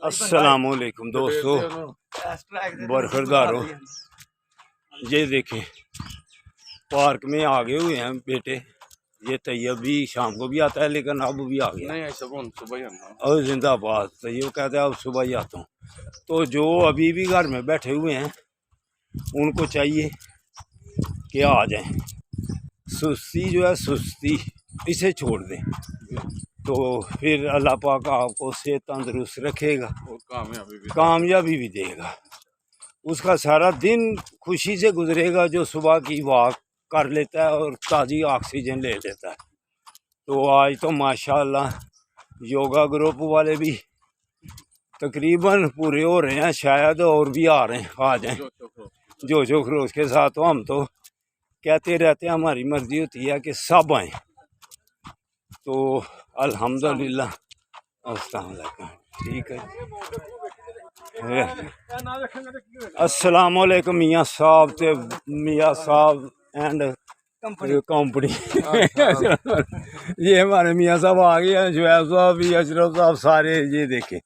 अस्सलामुअलैकुम दोस्तों, बरखरदारों। ये देखें पार्क में आगे हुए हैं बेटे। ये तैयब भी शाम को भी आता है, लेकिन अब भी आ गया। नहीं, सुबह ही आना। और जिंदाबाद तैयब कहते हैं अब सुबह ही आता हूँ। तो जो अभी भी घर में बैठे हुए हैं उनको चाहिए कि आ जाएं। सुस्ती जो है सुस्ती इसे छोड़ दें, तो फिर अल्लाह पाक आपको सेहत तंदुरुस्त रखेगा और कामयाबी भी देगा। उसका सारा दिन खुशी से गुजरेगा जो सुबह की वॉक कर लेता है और ताज़ी ऑक्सीजन ले लेता है। तो आज तो माशाल्लाह योगा ग्रुप वाले भी तकरीबन पूरे हो रहे हैं, शायद और भी आ रहे हैं। आ जाएं जो खरोश के साथ। तो हम तो कहते रहते हैं, हमारी मर्जी होती है कि सब आएँ। तो अल्हम्दुलिल्लाह, अस्सलाम वालेकुम। ठीक है, अस्सलाम वालेकुम मियाँ साहब ते मियाँ साहब एंड कंपनी। ये हमारे मियाँ साहब आ गए हैं, जुएब साहब भी, अशरफ साहब, सारे ये देखे।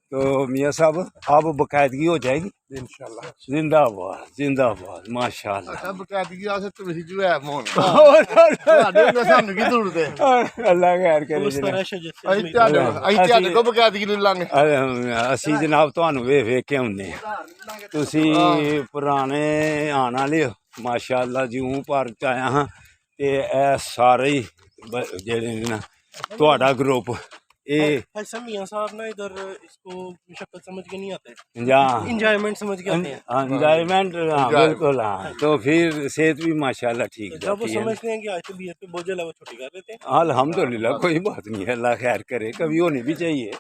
तो मियाँ साहब अब बाकायदगी हो जाएगी इंशाल्लाह। जिंदाबाद जिंदाबाद माशाल्लाह। अल्लाह खैर करे। ਅਸੀਂ जनाब ਤੁਹਾਨੂੰ ਵੇਖ ਕੇ ਆਉਂਦੇ ਆ। ਤੁਸੀਂ ਪੁਰਾਣੇ ਆਣ ਵਾਲੇ ਹੋ माशाल्लाह। ਜਿਉਂ ਭਾਰਤ ਚ ਆਇਆ ਹਾਂ ਤੇ ਇਹ ਸਾਰੇ ਹੀ ਜਿਹੜੇ ਨੇ ਨਾ ਤੁਹਾਡਾ ग्रुप ऐसा मियां साहब ना इधर इसको शक्ल समझ के नहीं आते, इंजॉयमेंट समझ के आते हैं। इंजॉयमेंट, बिल्कुल। हाँ, तो फिर सेहत भी माशाल्लाह ठीक है। जब वो समझते हैं कि आज तो बीएस पे बोझ है, वो छुट्टी कर देते हैं। अल्हम्दुलिल्लाह, कोई बात नहीं है, अल्लाह खैर करे। कभी होनी भी चाहिए,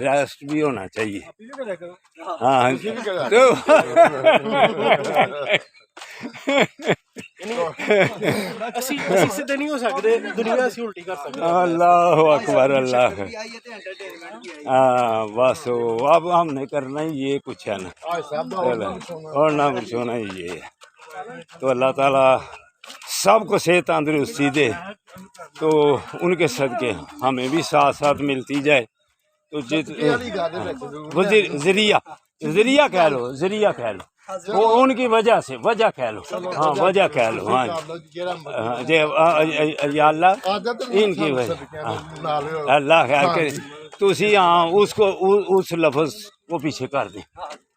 रेस्ट भी होना चाहिए। हाँ सीधे नहीं हो सकते, दुनिया से उल्टी कर सकते। अल्लाह अकबर, अल्लाह। हाँ बस अब हमने करना ही ये कुछ है ना, और ना कुछ होना ही ये है। तो अल्लाह ताला सबको सेहत तंदुरुस्ती दे, तो उनके सदके हमें भी साथ साथ मिलती जाए। तो जरिया कह लो, जरिया कह लो, वो उनकी वजह से, वजह कह लो। हाँ वजह कह लो। हाँ अल्लाह इनकी वजह, अल्लाह खैर करे। तुसी हाँ उसको उस लफ्ज़ को पीछे कर दें।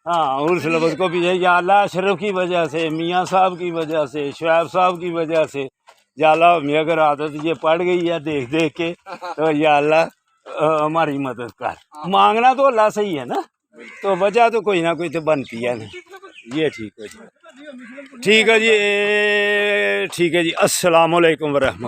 हाँ उस लफ्ज़ को पीछे, या अल्लाह अशरफ की वजह से, मियाँ साहब की वजह से, शुएब साहब की वजह से, या अल्लाह हमें अगर आदत ये पड़ गई है देख देख के, तो या अल्लाह हमारी मदद कर। मांगना तो अल्लाह से ही है ना, तो वजह तो कोई ना कोई तो बनती है ना। ये ठीक है जी, ठीक है जी, ठीक है जी। अस्सलाम वालेकुम वरहमतुल्लाह।